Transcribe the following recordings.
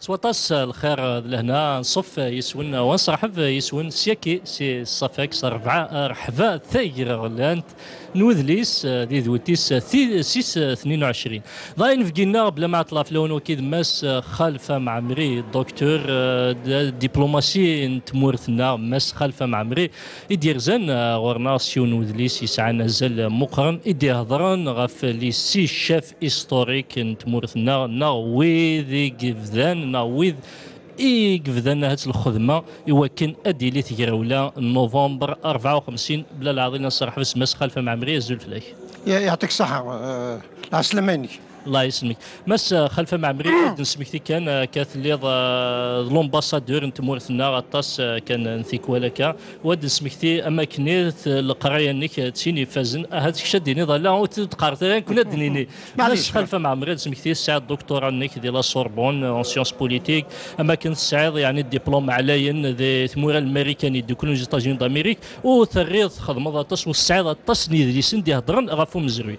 سواطاس الخير لهنا نصف يسون ونصرحب يسون سياكي سي الصفاكس ربعة رحبة ثاير غلانت نوذليس دي ذوتيس سيس 22 ضاين فقينا بلا ما عطلا فلون وكيد ماس خالفة معمري الدكتور دبلوماسي نتمورثنا ماس خالفة معمري يدير زن غورنا سيون نوذليس يسعى نزل مقرن يدي هضران غف لي سي شاف هيستوريك نتمورثنا ناويذ قفذان ناويذ قفذان هات الخدمة يوكن أدي لي تقراولا نوفمبر 54 بلا العظيم نصرح بس ماس خالفة معمري الزول فلاك يعطيك الصحة العسلماني الله يسلمك مس خلفه معمري نسميكتي كان كاثليض لومباسادور نتمورثنا غطاس كان نثيك ولكا ود نسميكتي اماكنيت القرايه نيك تسيني فازن هاد شديني ظلا وتقارت كنا دنيني معليش خلفه معمري نسميكتي الساعه الدكتوراه نيك ديال لا سوربون اون سيونس بوليتيك اماكن السعيد يعني الدبلوم علاين دي ثموره الامريكاني دو كل جيتاجين دامريك وثريض خدمه غطاس والسعيد غطاس نيدليسن دي هضرن غافو مزروي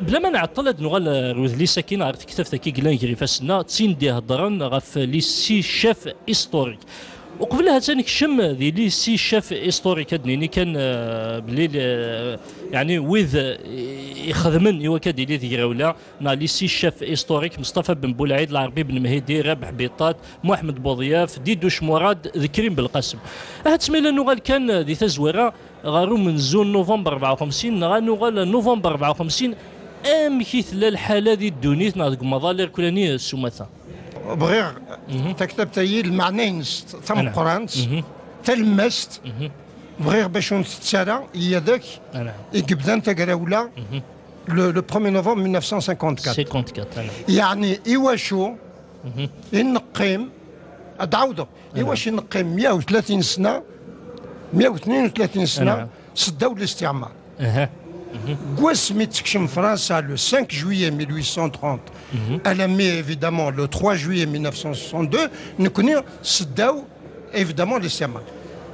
بلا ما نعطل هاد نغال لي ساكين عرفت كتاب كي قلنا نجري فاسنا تسين دي هضرن غف لي سي شاف هيستوريك وقبلها ثاني كشم ذي لي سي شاف هيستوريك هادني كان بليل يعني ويذ يخدمن يوا كادي لي ذيراولا نا لي سي شاف هيستوريك مصطفى بن بولعيد العربي بن مهدي رابح بيطات محمد بوضياف ديدوش مراد ذكرين بالقاسم هاد سميلا نوغال كان ذي تزويره غارو من زون نوفمبر 54 غانوغال نوفمبر 54 كيث الحاله دي الدونيت ناضق مظالر كلاني السماثه بغير تكتب تايي المعنيين ثم قرانت تلمست بغير باش نتسارى هي ذاك يقبدان تقراولا لو 1 نوفمبر 1954 يعني ايواشو ينقيم ادعوضو ايواش ينقيم 130 سنه 132 سنه سداو الاستعمار Gouesmi تكشم فرنسا le 5 juillet 1830 elle a mis évidemment le 3 juillet 1962 نكوني سداو évidemment الاستعمار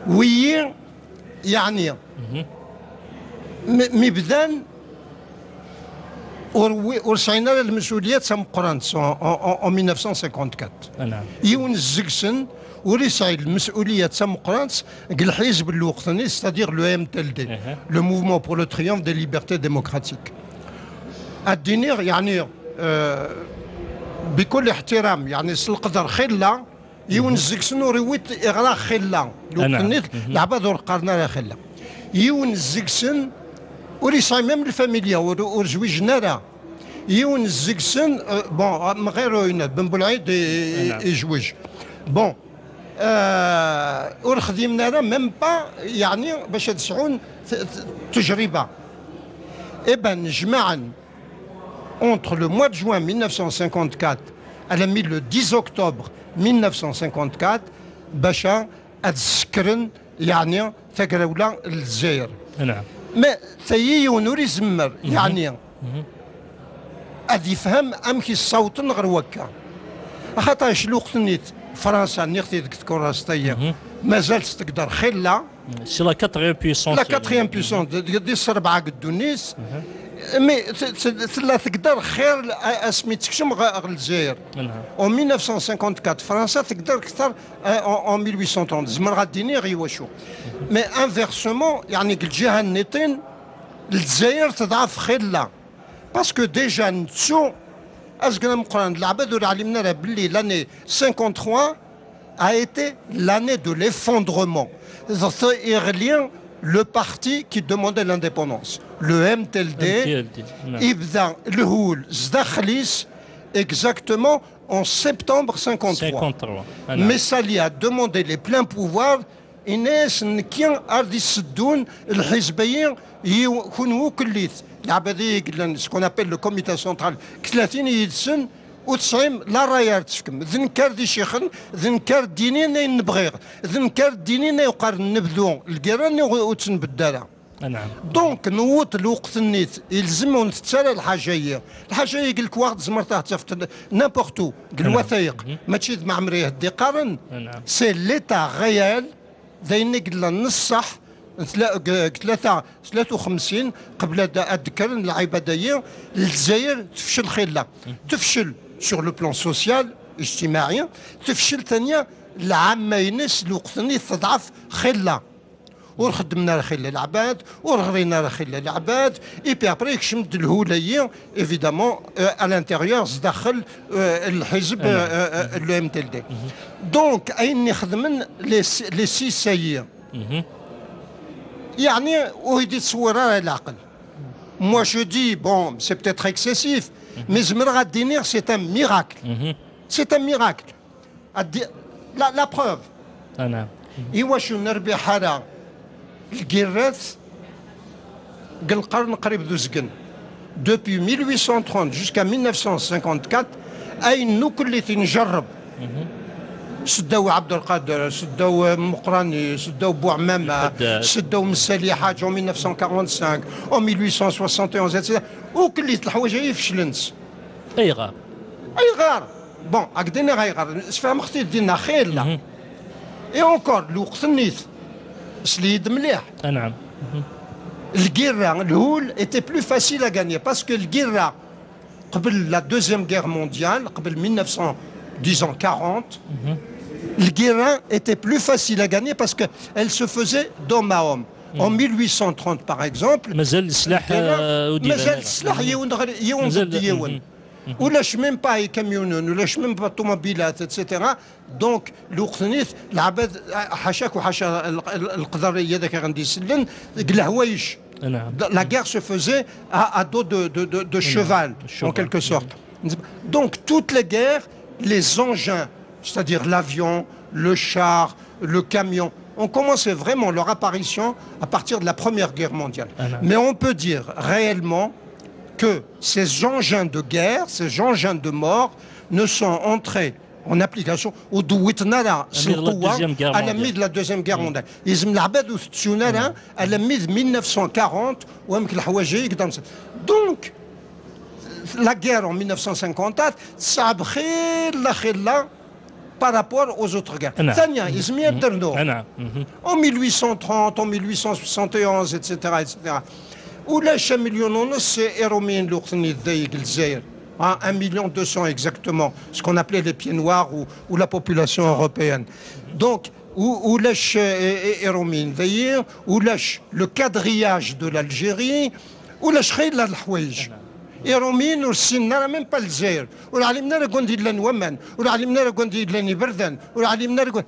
وي يعني مبدان ورسعينا المسؤوليات تم قرانت en 1954 يون الزقسن ورسعي المسؤولية تم قرانت الحزب الوقتني c'est-à-dire le MTLD le mouvement pour le triomphe des libertés démocratiques الدينير يعني بكل احترام يعني القدر خلا يون الزقسن وريويت إغراء خلا الوقتني العباد ورقارنا خلا يون الزقسن ورسعي ميم الفاميليا ورزويجنا راه يون الزقسن بون غير بن بولعيد يجوج بون ورخدمنا راه ميم با يعني باش تسعون تجربه إبن جمعا entre le mois de juin 1954 elle a mis le 10 octobre 1954 باش تسكرن يعني تقراولا الجزائر نعم ما ثيي نوري زمر يعني أدي فهم أمكي الصوت غير وكا خاطرش الوقت فرنسا نيختي تذكر راستيا ما زالت تقدر خلا سي لا كاتريام بويسونس لا كاتريام بويسونس دي السربعه قد تونس مي لا تقدر خير اسمي تكشم غير الجزائر و 1954 فرنسا تقدر اكثر en 1830 زمر غاديني غير واشو مي انفيرسومون يعني الجهه النيتين الجزائر تضعف خلا باسكو ديجا نتسو أزقنا مقران العباد ولا علمنا راه بلي لاني 53 a été l'année de l'effondrement. إغليان le parti qui demandait l'indépendance. Le MTLD, يبدا الهول زدخليس exactement en septembre 53. Messali a demandé les pleins pouvoirs الناس كي ارض يسدون الحزبيين يكونوا كليت العباديه سكون ابل لو كوميتي سنترال 30 يدسن و90 لا رايار تفكم ذنكر دي شيخن ذنكر دينين نبغيغ ذنكر دينين يقارن نبذو الكيران وتنبدالها نعم دونك نوت الوقت النيت يلزم نتسالى الحاجيه قال لك واحد زمرتها تفت نابورتو قال الوثائق ماشي مع مريه دي قارن سي ليتا غيال ذاين قلنا نصح 53 قبل أذكر العبادية الجزائر تفشل خيلا تفشل sur le plan social اجتماعيا. تفشل ثانيه العامه ينس الوقتني تضعف خله ورخدمنا خلال العباد ورغرينا خلال العباد اي بي ابري كشمت الهوليه ايفيدامون ا لانتيريور داخل الحزب لو ام تي ال دي. دونك اين نخدمن لي سي سيير يعني ويدي تصورها العقل. Moi je dis, bon, c'est peut-être excessif, mais je me regarde c'est un miracle. C'est un miracle. La preuve. إيواش نربي حالة الكراث قال القرن قريب ذو زقن. Depuis 1830 jusqu'à 1954 أين نكلت نجرب. سداو عبد القادر، سداو مقراني، سداو بوعمامة، سداو مسالي حاج en 1945 en 1871 etc. وكليت الحوايج يفشلنت. أي غار. أي غار. بون هكذا غيغار فهم اختي دينا خير لا. اي اونكور الوقت النيت سليد مليح. نعم. الجيرة الهول était plus facile à gagner parce que الجيرة قبل la deuxième guerre mondiale قبل 1940 le guérin était plus facile à gagner parce qu'elle se faisait d'homme à homme. En 1830 par exemple مازال السلاح مازال السلاح يون ولاش ميم با يكاميونون ولاش ميم با طوموبيلات اتسيتيرا. دونك الوقت نيت العباد حاشاك وحاشا القدريه ذاك غندي يسلن الهوايش. La guerre se faisait à dos de cheval, en quelque sorte. Donc, toutes les guerres, les engins, c'est-à-dire l'avion, le char, le camion, ont commencé vraiment leur apparition à partir de la Première Guerre mondiale. Mais on peut dire réellement que ces engins de guerre, ces engins de mort, ne sont entrés en application au douitnara à la mi de la Deuxième Guerre mondiale. Ils ont l'abad à la mi de 1940 ou donc la guerre en 1954 ça a pris la par rapport aux autres guerres. En 1830, en 1871, etc. ولاش مليون ونص إيروميين الوقتني ضيق الجزائر 1,2 million exactement, ce qu'on appelait les pieds noirs ou la population européenne. Donc, ولاش إيروميين ضيق ولاش le quadrillage de l'Algérie ولاش خير الحوايج. إيروميين ورسلنا ميم با الجزائر ولا علمنا راه كون ندير لنا ومن ولا علمنا راه كون ندير لنا بردان ولا علمنا راه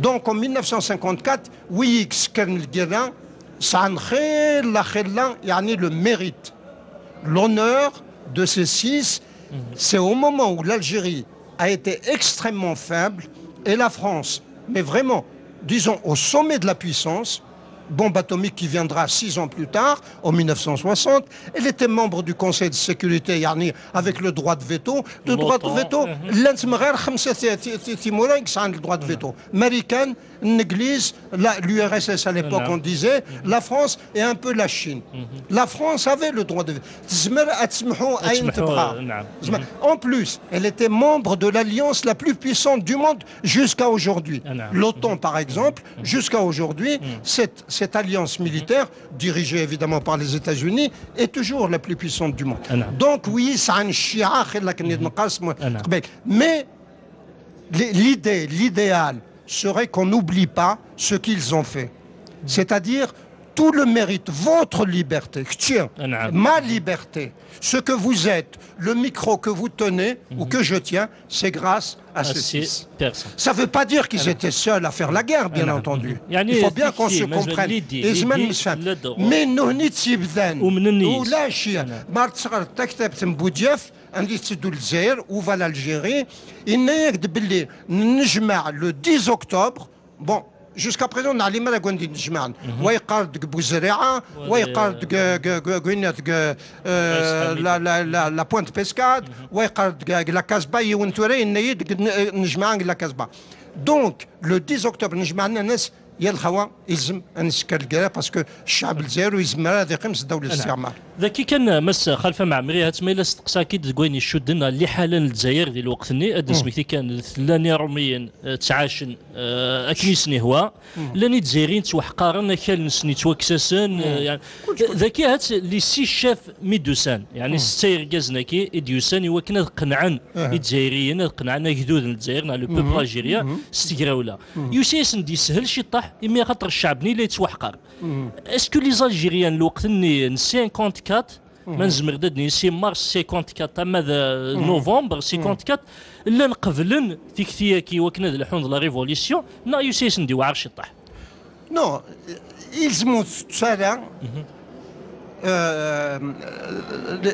Donc en 1954, oui, le guérin, ça a le mérite, l'honneur de ces 6. C'est au moment où l'Algérie a été extrêmement faible et la France, mais vraiment, disons au sommet de la puissance, bombe atomique qui viendra 6 ans plus tard, en 1960. Elle était membre du Conseil de sécurité avec le droit de veto. Le droit de veto, le droit de veto. Américaine, l'Église, l'URSS à l'époque, on disait, la France et un peu la Chine. La France avait le droit de veto. En plus, elle était membre de l'alliance la plus puissante du monde jusqu'à aujourd'hui. L'OTAN, par exemple, jusqu'à aujourd'hui, cette alliance militaire, dirigée évidemment par les États-Unis, est toujours la plus puissante du monde. Donc oui, ça a un chia, mais l'idée, l'idéal serait qu'on n'oublie pas ce qu'ils ont fait. C'est-à-dire tout le mérite, votre liberté, ma liberté, ce que vous êtes, le micro que vous tenez ou que je tiens, c'est grâce à ces 6. Ça ne veut pas dire qu'ils étaient seuls à faire la guerre, bien entendu. Il faut bien qu'on se comprenne. Mais nous n'y sommes pas. عندي تسدوا الجزائر وفا l'Algérie إن يكذب باللي نجمع لو 10 أكتوبر بون جوسكا بريزون نعلم لا كوندي نجمع ويقارد بوزريعه ويقارد غوينات لا بوينت بيسكاد ويقارد لا كاسبا يونتوري نجمع لا كاسبا دونك لو 10 أكتوبر نجمع الناس يا الخوا يلزم نسكر الكرا باسكو الشعب الجزائري يلزم هذا يقمص دوله الاستعمار. ذاكي كان مس خلفه معمري هات ما الا استقصا كي تقويني شدنا اللي حالا الجزائر ديال الوقت ني اد سميتي كان ثلاني روميا تعاشن اكنيسني هو لاني تزايرين توحقارن كان نسني توكسسن يعني ذاكي هات لي سي شاف ميدوسان يعني ستير كازناكي اديوسان يوكنا قنعن الجزائريين قنعنا جدود الجزائر لو بوبل الجيريا استقراولا يوسيس ندي سهل شي طاح إمي خاطر الشعب ني لا يتوحقر اسكو لي زالجيريان الوقت ني 54 ما نزمر دادني سي مارس 54 تما نوفمبر 54 لا نقبلن فيك ثياكي وكنا الحون لا ريفوليسيون نا يوسيس ندي واعر شي طاح نو يلزمو تسالى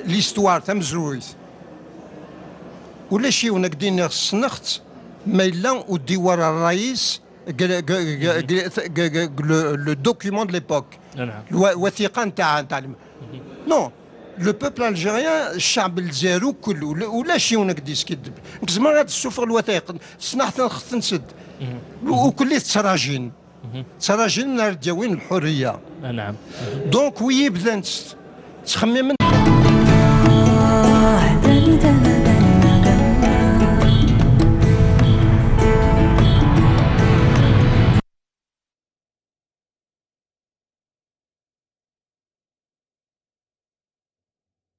ليستوار تاع مزرويت ولا شي ونقدين السنخت ما الا ودي ورا الرئيس le document de l'époque الوثيقه نتاع نو لو بوبل الجيريان الشعب الجزائري كله ولا شي ونقدي سكيد زعما هاد السفر الوثائق صنعت نخت نسد وكل تراجين نهار الدواوين الحريه. نعم دونك وي بدات تخمم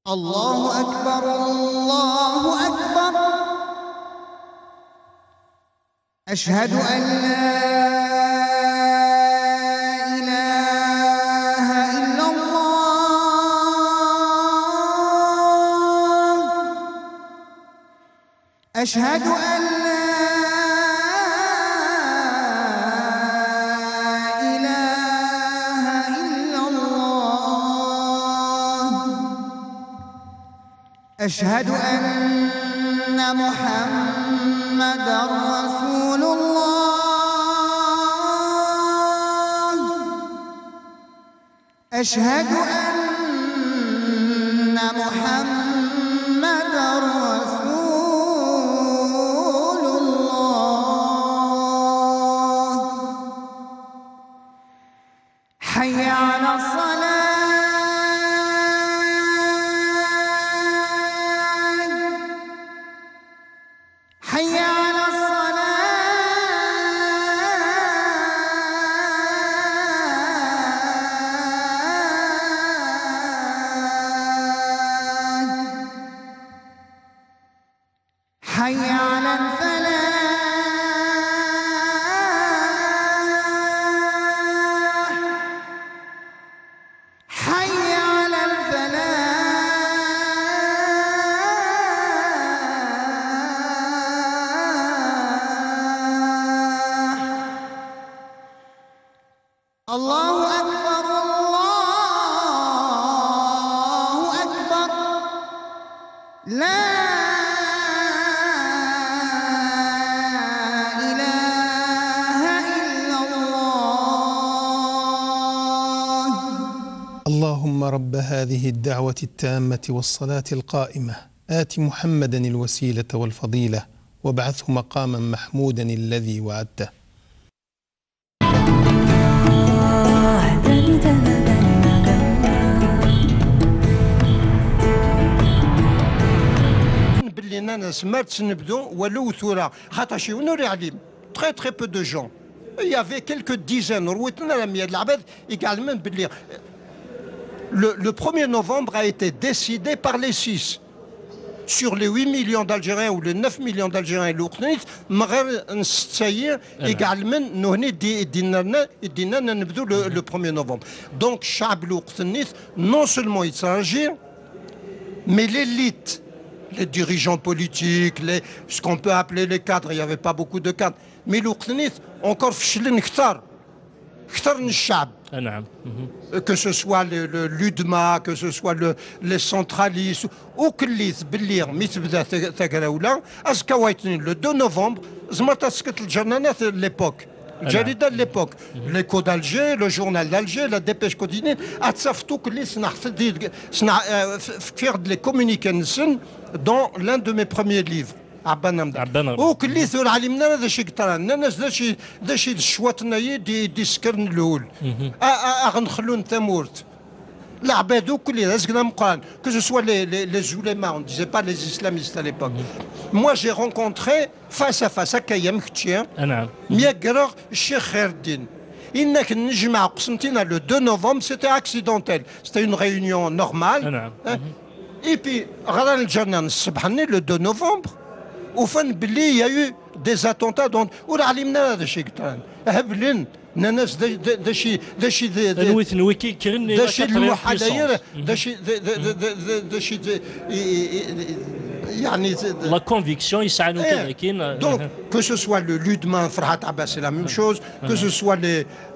الله أكبر الله أكبر أشهد أن لا إله إلا الله أشهد أن لا إله إلا الله أشهد أن محمدًا رسول الله أشهد أن محمدًا رسول الله حي على الصلاة حي على الصلاة حي على الفلاح حي على الفلاح الله أكبر الله أكبر لا إله إلا الله اللهم رب هذه الدعوة التامة والصلاة القائمة آت محمدا الوسيلة والفضيلة وابعثه مقاما محمودا الذي وعدته. باللي انا سمعت نبدو ولو ثوره خاطر شي ونوري عليم تري تري بو دو جون il y avait quelques dizaines رويتنا لا 100 العباد également باللي le 1er novembre a été décidé par les 6 sur les 8 millions d'Algériens ou les 9 millions d'Algériens الوقتنيت من غير نستاير également نهني دينا نبدو le 1er novembre. Donc الشعب الوقتنيت non seulement يتراجع mais l'élite les dirigeants politiques, ce qu'on peut appeler les cadres, il n'y avait pas beaucoup de cadres. Mais l'Uqtnit, encore فشلن كثر من الشعب. Que ce soit l'UDMA, que ce soit les centralistes, وكليت باللي مي تبدا ثقراولا اسكا وايتني le 2 novembre زمرت سكت الجرنانات ليبوك الجريده ليبوك ليكو d'Alger, le journal d'Alger, la dépêche quotidienne اتصفتو كلي صنع فكر les communiqués dans l'un de mes premiers livres عبان رمضان. وكلي ثور علمنا هذا شي قطران الناس ذا شي الشواطنا دي سكرن الاول غنخلون ثمورت العباد وكل هذا زكنا مقران que ce soit les oulémas on disait pas les islamistes à l'époque moi j'ai rencontré face à face هكايا مكتشي نعم ميقرغ الشيخ خير الدين إنك نجمع قسمتنا le 2 novembre c'était accidentel c'était une réunion normale نعم et puis غدا الجنة الصبحني le 2 novembre وفن باللي يا يو دي زاتونتا دونك وراه علمنا هذا الشيء قطران هبلن الناس دا شي نوي كي كرن دا شي المحاضير دا شي يعني لا كونفيكسيون يسعنوا كذا كاين دونك كو سو سوا لو لودمان فرحات عباس سي لا ميم شوز كو سو سوا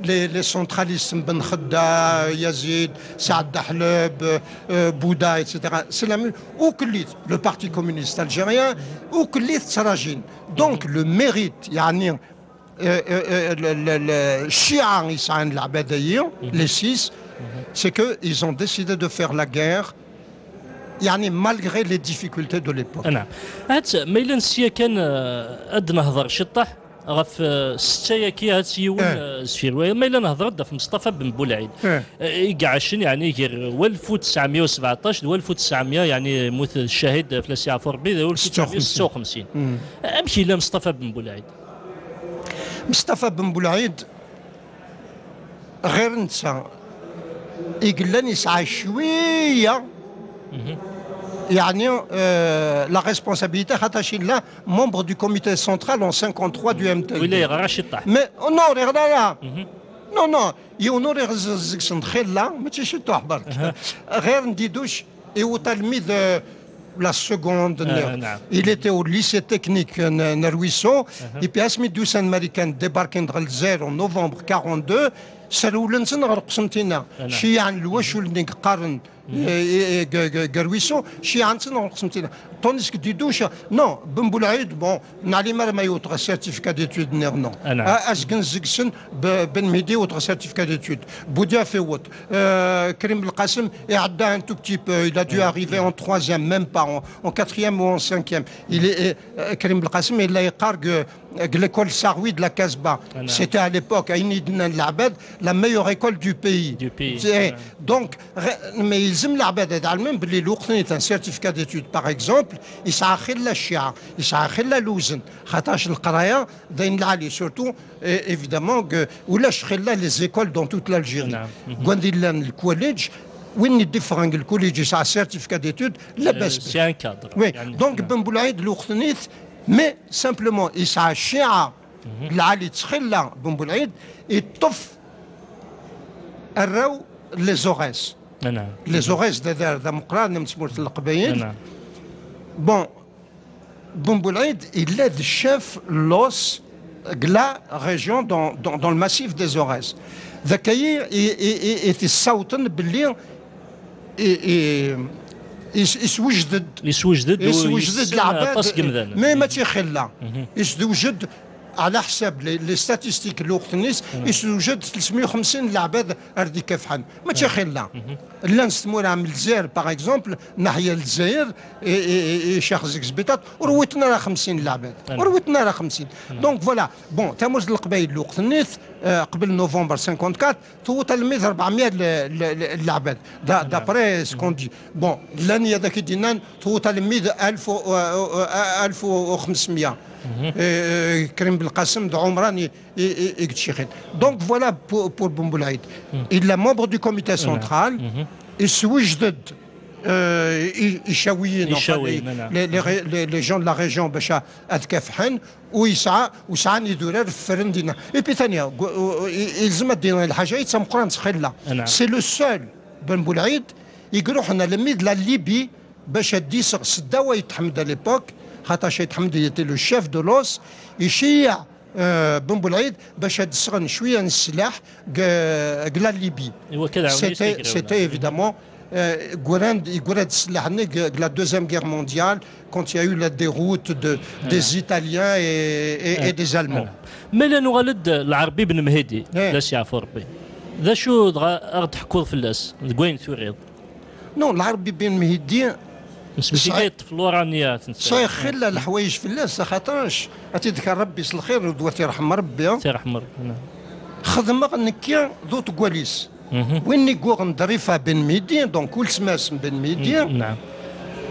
لي سونتراليست بن خدا يزيد سعد دحلب بودا ايتترا سي لا ميم وكليت لو بارتي كومونيست الجيريان وكليت تراجين دونك لو ميريت يعني الشيعة يسعون العبادية les six c'est qu'ils ont décidé de faire la guerre يعني malgré les difficultés de l'époque. نعم هات ميلان سيا كان اد نهضر شطح غف ستة كي هات سيون سفير ميلان نهضر في مصطفى بن بولعيد يقعشن يعني غير 1917 و 1900 يعني موت الشهيد في لاسيا فوربي 1956 امشي لمصطفى بن بولعيد مصطفى بن بولعيد غير نسى يقلن يسعى شويه يعني لا ريسبونسابيلتي خاطرش لا مومبر دو كوميتي سنترال اون 53 دو ام تي ولا غاش يطيح مي اونوري لا نو نو يونوري زكسن خلا ماشي شي تحبر غير نديدوش ايوا تلميذ la seconde. Il était au lycée technique Nerwisson. Et puis, Asmi Douce américaine débarqué dans le Zer en novembre 42. سالولن سنغرق سنتينا شي عن الواش ولني قارن قرويسو شي عن سنغرق سنتينا تونس كديدوشا نو بن بولعيد بون نعلي ما يوتغ سيرتيفيكا ديتود نو اسكن زكسن بن ميدي وتغ سيرتيفيكا ديتود بوديا فيوت كريم القاسم يعدى ان تو بتي بو il a dû arriver en troisième même pas en quatrième ou en cinquième il est كريم القاسم il a يقار l'école Saroui de la Casbah. C'était à l'époque à Inidna l'Abed la meilleure école du pays. Donc, mais ils aiment l'Abed et même les lourds un certificat d'études par exemple, ils s'achètent la chia, ils s'achètent la louzen, khatash le qaraya, d'un l'ali surtout évidemment que ou la chkhella les écoles dans toute l'Algérie. Gwandilan le collège وين يدفرنج الكوليج يسعى certificat d'études لا بس. C'est un cadre. Oui. Donc Ben Boulaïd l'Oukhnith mais simplement يسعى الشيعة العالي تخلى بن بولعيد يطف الراو لي زوغيس نعم لي زوغيس ذا مقران مسمورة القبايل نعم بون بن بولعيد il est le chef l'os de la région dans le massif des Aurès ذكاير يتساوطن باللي يسوجد العباد ما تيخلى يسوجد على حساب لي ستاتيستيك الوقت الناس يسوجد 350 العباد اردي كافحن ما تيخلى لا نستمونا من الجزائر باغ اكزومبل ناحيه الجزائر شيخ زكزبيطات ورويتنا راه 50 العباد ورويتنا راه 50 دونك فوالا بون تموز القبايل الوقت الناس قبل نوفمبر 54 تو تلميذ 400 العباد دابري سكون دي بون لاني هذاك دينان تو تلميذ 1500 كريم بالقاسم د عمران يكتشيخين دونك فوالا بور بن بولعيد الا مومبر دو كوميتي سنترال يسوجد يشاويين لي جون لا ريجيون باش اتكافحن ويسعى ندور في فرندنا اي بي ثانيه يلزم دينا الحاجه يتسمقران تخلا سي لو سول بن بولعيد يقولوا حنا لميد لا ليبي باش ديس سداوه يتحمد على ليبوك خاطر شيخ حمدي يتي لو شيف دو لوس يشيع بن بولعيد باش تسخن شويه من السلاح قلا ليبي سيتي ايفيدامون يقول السلاح la deuxième guerre mondiale quand il y a eu la déroute des Italiens et des Allemands. مالا غالد العربي بن مهدي لاس يعرفوا ربي ذا شو غتحكوا في اللاس وين ثوريض نو العربي بن مهدي سميتي كيطفل ورانيات صاي خلا الحوايج في اللاس خاطرش اتذكر ربي يصل الخير ودواتي يرحم ربي تيرحم ربي. خدمة نكيا ذو تقواليس وين نقول ندريفها بن ميدي دونك كل سماس بن ميدي نعم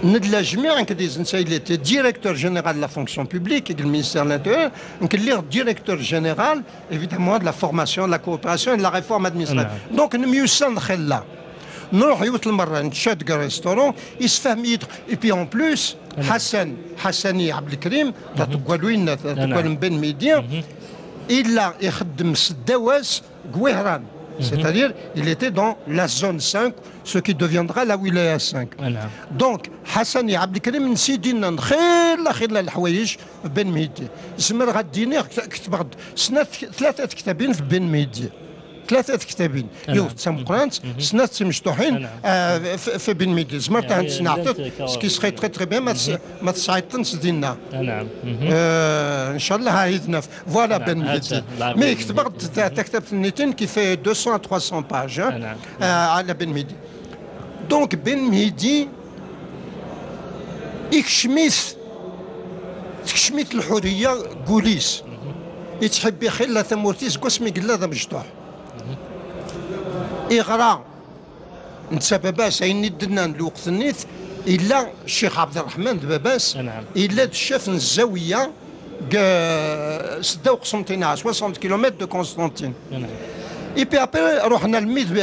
ندلا جميع كديز نسايل تي ديريكتور جينيرال لا فونكسيون بوبليك ديال المينيستير لانتيريور نكلي ديريكتور جينيرال ايفيدامون دو لا فورماسيون لا كوبراسيون لا ريفورم ادمينستراتيف دونك نميوسن خلا نروح يوت المره نتشاد ريستورون يسفهم يدخل اي بي اون بلوس حسني عبد الكريم تقولوا تقول بن ميديا الا يخدم سداواس قويهران. C'est-à-dire, il était dans la zone 5, ce qui deviendra la wilaya 5. Donc, Hassani Abdelkrim نسيدينا نخيل الحوايج في بن مهدي. زمر غاديني كتب ثلاثة كتابين في بن مهدي. ثلاثة كتابين يو تسمى قران سنة مشطوحين في بن ميدي زمرت عند سنعطت سكي سخي تري تري بيان ما تصعيطنش دينا نعم ان شاء الله عايدنا فوالا بن ميدي مي كتبت كتبت النيتين كي في 200 300 باج على بن ميدي دونك بن ميدي تكشميت الحرية قوليس يتحبي خير ثمورتيس قسمي قلا ذا مشطوح إغراء نتا باباس عيني دنا الوقت النيت إلا الشيخ عبد الرحمن باباس إلا شاف الزاوية 60 كيلومتر دو قسطنطين Et puis après, رحنا لميد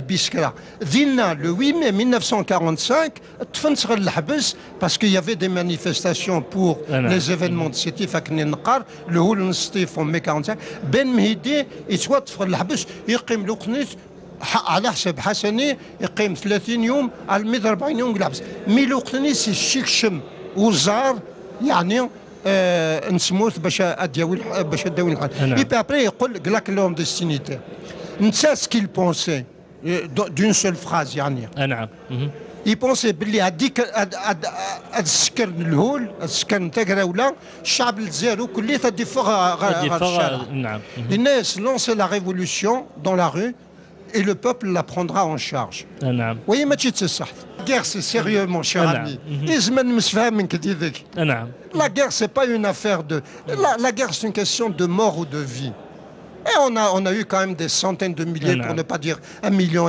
بيسكرا. دينا le 8 mai 1945, تفنت غير الحبس parce qu'il y avait des manifestations pour les événements de سيتي فاكني نقار الهول نسطيف في مي 45 بن مهدي يتوظف غير الحبس يقيم لوقنيت على حساب حسني يقيم 30 يوم على 140 يوم الحبس. مي لوقنيت سي الشيكشم وزار يعني نسموه باش اداوي الحال. Et puis après يقول لك لهم ديستينيتي. نسى سكيل بونسي دون سول فراز يعني نعم يبونسي باللي هذيك هاد السكر الهول السكر نتاع كراوله الشعب الجزائري كلي تدي فوق الشارع. نعم الناس لونسي لا ريفولوسيون دون لا رو et le peuple la prendra en charge. نعم وي ماشي تصح. guerre c'est sérieux mon cher ami. لازم نمسفها من كذيك. نعم La guerre c'est pas une affaire de la guerre c'est une question de mort ou de vie. Et on a eu quand même des centaines de milliers, pour ne pas dire 1,5 million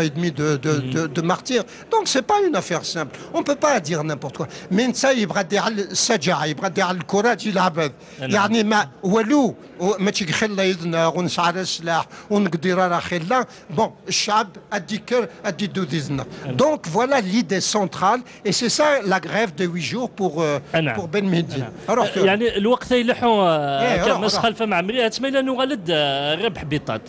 de martyrs. Donc c'est pas une affaire simple. On peut pas dire n'importe quoi. Mais ça يبغى على السجع يبغى على الكراج العباد. يعني ما والو ما تيخلى يدنا ونسعر السلاح ونقدر راه خلا. Bon, الشعب اديكر اديدو ديزنا. Donc voilà l'idée centrale et c'est ça la grève de 8 jours pour Ben Mehdi. يعني الوقت يلحوا كمس خلفه مع عمري تسمى نغلد ربح بيطات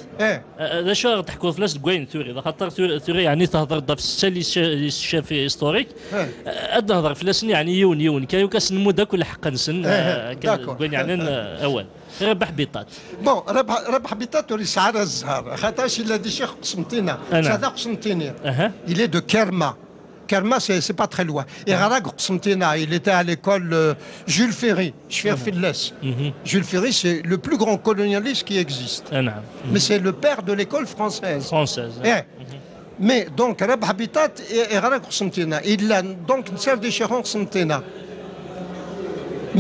هذا شو تحكوا فلاش كوين ثوري خاطر ثوري يعني تهضر في السالي الشافي هيستوريك نهضر فلاش يعني يون كايو كاس نمو داك ولا حق نسن كوين يعني اول ربح بيطات بون ربح بيطات ولي سعر الزهر خاطرش الا دي شيخ قسنطينه هذا قسنطيني il est de Kerma. Kerma, c'est pas très loin. Et Rarak Qsmtina, il était à l'école Jules Ferry, Jules Ferry, c'est le plus grand colonialiste qui existe. Mais c'est le père de l'école française. Mais donc, Rab Habitat et Rarak Qsmtina, il a donc une série de chérons Qsmtina.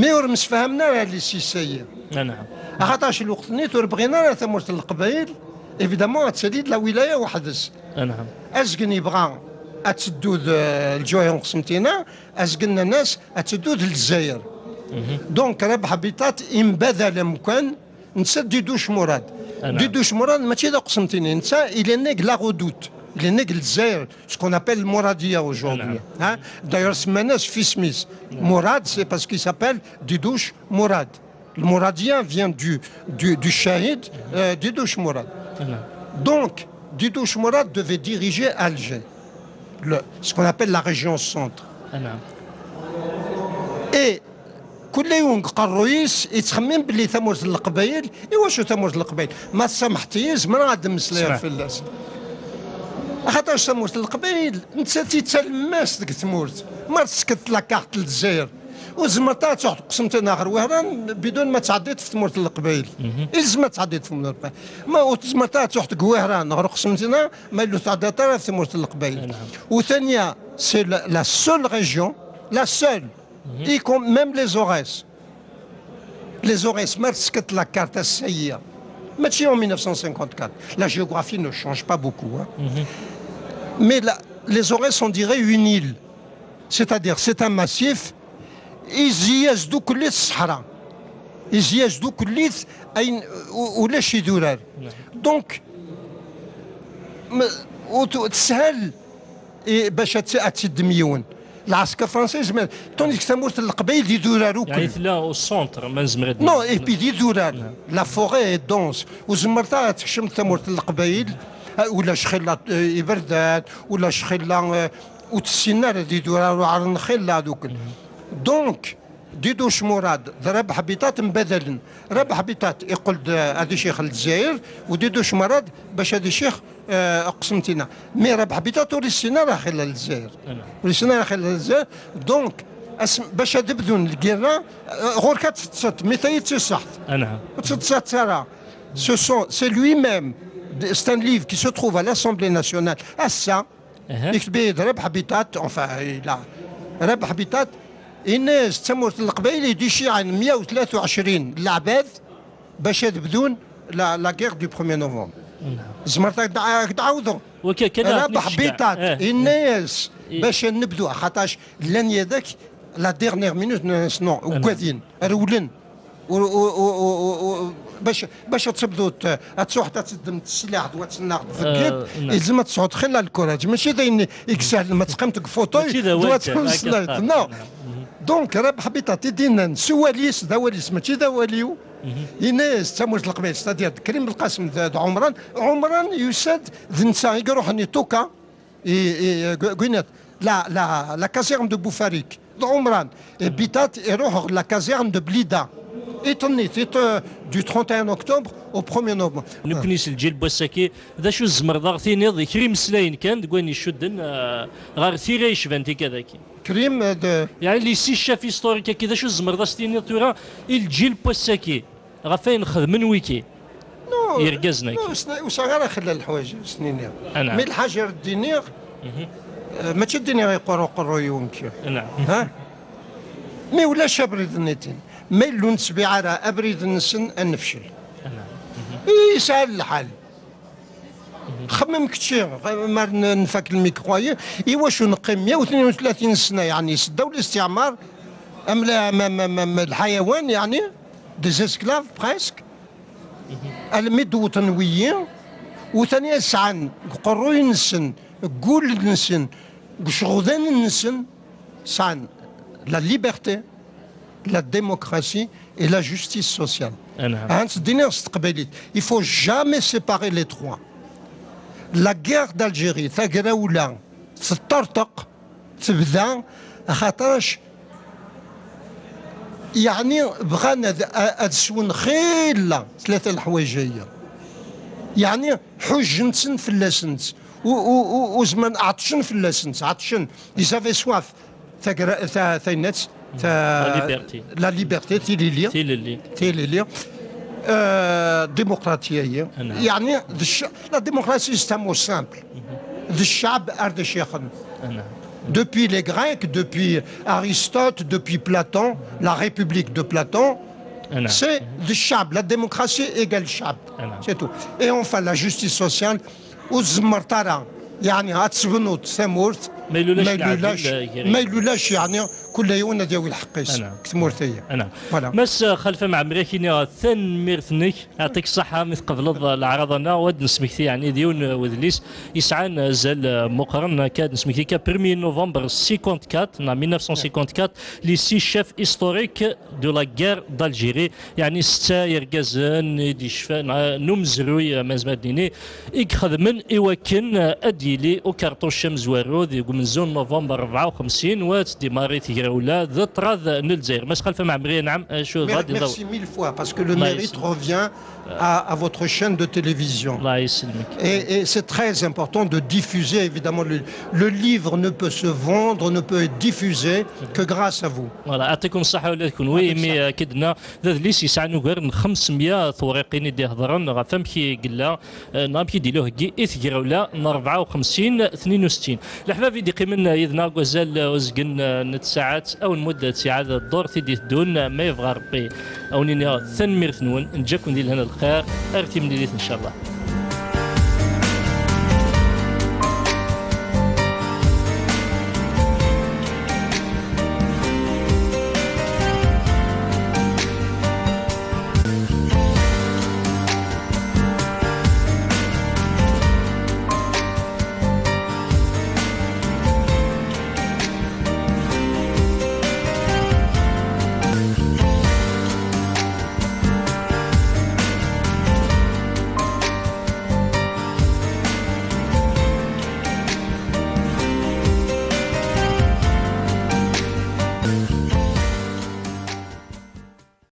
Mais on ne se fait pas les six. أخاطرش الوقت نيت وربغينا ثمرة القبائل évidemment تسديد لا ولاية وحدث. أزقن يبغى أتسدود الجويون قسمتينا أزقنا ناس أتسدود الجزائر. دونك ربح بيطات إنبذل مكان نسد ديدوش مراد. ديدوش مراد ماشي دا قسمتيني نسا إلى نيك لا غودوت. إلى نيك الجزائر ce qu'on appelle المرادية aujourd'hui. D'ailleurs سماناش في سميس. مراد c'est parce qu'il s'appelle Didouche Mourad. Le Mouradien vient du Shahid Didouche Mourad. Donc Didouche Mourad devait diriger Alger. Ce qu'on appelle la région centre. Et كل يوم قرويس يتخمم باللي ثمرة القبائل ايوا شو ثمرة القبائل ما سامحتيش ما غادي نمسليها في الناس خاطر ثمرة القبائل انت تتلمس ديك ثمورت ما تسكت لا كارت الجزائر وزمرتها تروح قسمتنا غير وهران بدون ما تعديت في ثمرة القبائل إلزم ما تعديت في ثمرة القبائل ما زمرتها تروح وهران غير قسمتنا ما اللي تعديت في ثمرة القبائل وثانية سي لا سول ريجيون la seule, même les Aurès. Les Aurès, marquent la carte à Saïa. Mais en 1954, la géographie ne change pas beaucoup. Hein. Mais les Aurès, on dirait une île. C'est-à-dire, c'est un massif. Ils y يزدوا كل الصحراء. Ils y يزدوا كل ولاش يدورار. Donc, تسهل باش تسد مليون. العسكر الفرنسي زمان تونيك ثمورة القبائل دي دورارو يعني لا السونتر ما نزمر نو اي بي دي دورار لا فوري دونس وزمرتها تحشم ثمورة القبائل ولا شخيلا يبردات ولا شخيلا وتسينار دي دورارو على النخيل هذوك دونك ديدوش مراد ضرب حبيطات مبادلن ربح حبيطات يقول هذا شيخ الجزائر وديدوش مراد باش هذا شيخ قسمتينا مي ربح حبيطات وريسينا راه خلال الجزائر وريسينا راه خلال الجزائر دونك باش تبدون الكيرا غور كتفتصت مثاية تصحت نعم تصحت سارة سي لوي ميم c'est un livre qui se trouve à l'Assemblée nationale à ça يكتب ربح حبيطات enfin ربح حبيطات الناس تسموت القبائل يديشي عن 123 العباد باش تبدون لا غير دو 1 نوفمبر زمرتك تعاودوا ربح حبيطات الناس باش نبدو خاطرش لان ذاك لا ديرنيير مينوت نو وكادين رولن باش تبدو تروح تسدم السلاح وتسناق في الكيد لازم تصعد خلال الكوراج ماشي ذا يكسل ما تقيمتك فوتوي نو دونك ربح حبيطات يدينا سواليس دواليس ماشي دواليو الناس تموت القبائل ستادير كريم القاسم عمران يساد ذنسا يروح توكا قينات لا كازيرن دو بوفاريك عمران بيتات يروح لا كازيرن دو بليدا ايتونيت دو 31 اكتوبر او 1 نوفمبر نكنيس الجيل بوساكي ذا شو الزمر ثيني كريم سلاين كان تقولني يشدن غير ثيري يشفنتي كذاك كريم يعني لي سي شاف هيستوريك كذا شو الزمر ثيني تورا الجيل بوساكي غفاين خدمن ويكي يرقزنا وصغار خلال الحوايج سنين مي الحجر الدينير ما تشديني يقرو يمكن نعم ها مي ولا شابريد النيتين مي لون سبيعة ابريد النسن النفشل يسهل الحال خمم كتشي ما نفك الميكروي ايوا شو نقيم 132 سنه يعني سداو الاستعمار الحيوان يعني دي اسكلاف بريسك المد وطنويين وثانيا سعان قروي نسن قول نسن شغودان نسن سعان لا ليبرتي لا démocratie et la justice sociale. Il ne faut jamais séparer les trois. La guerre d'Algérie ثقراولا تطرطق تبدا خاطرش يعني بغانا ادسون خيلا ثلاثه الحوايجيه يعني حج نتسن فلاسنت وزمان عطشن فلاسنت عطشن يسافي سواف ثاينات لا ليبرتي تيليلي ديمقراطيه يعني لا ديمقراطيه سي مو سامبل الشعب ارض شيخن depuis les Grecs, depuis Aristote, depuis Platon, la République de Platon, c'est le chab, la démocratie égale chab, c'est tout. Et enfin la justice sociale, وزمرتها يعني غتسبنوط ثمورت ما يلولاش يعني كل يوم ديال الحقيس كتمورتيه فوالا مس خلفه مع مريكيني ثان ميرثنيك يعطيك الصحه مثل قبل العرضنا ود نسمكتي يعني ديون وذليس يسعان زال مقرن كاد نسمكتي كا 1 نوفمبر 54 1954 لي سي شيف هيستوريك دو لا غير دالجيري يعني ستا يركازن دي شفا نمزروي مازماديني يخدمن ايواكن اديلي او كارطوش مزوارو من زون نوفمبر 54 وتديماري تيغراولا ذا طراذ نلزير ماش خلفه مع مريا نعم شو غادي ميرسي ميل فوا باسكو لو ميريت revient à votre chaîne de télévision. Et c'est très important de diffuser, évidemment. Le livre ne peut se vendre, ne peut être diffusé que grâce à vous. Voilà, يعطيكم الصحة ولادكم وي مي كدنا ذا ليس يسعنوا غير من 500 ثوريقين يدي هضرن غفهم كي قلا نام كي يديروه كي إثقراولا 54 62 الحباب من يذنا غزال وزقن نت ساعات او المده ساعات الدور تيدي تدون ما يبغى ربي او نينا ثنمير ثنون نجاكم ديال هنا الخير ارتي من ان شاء الله.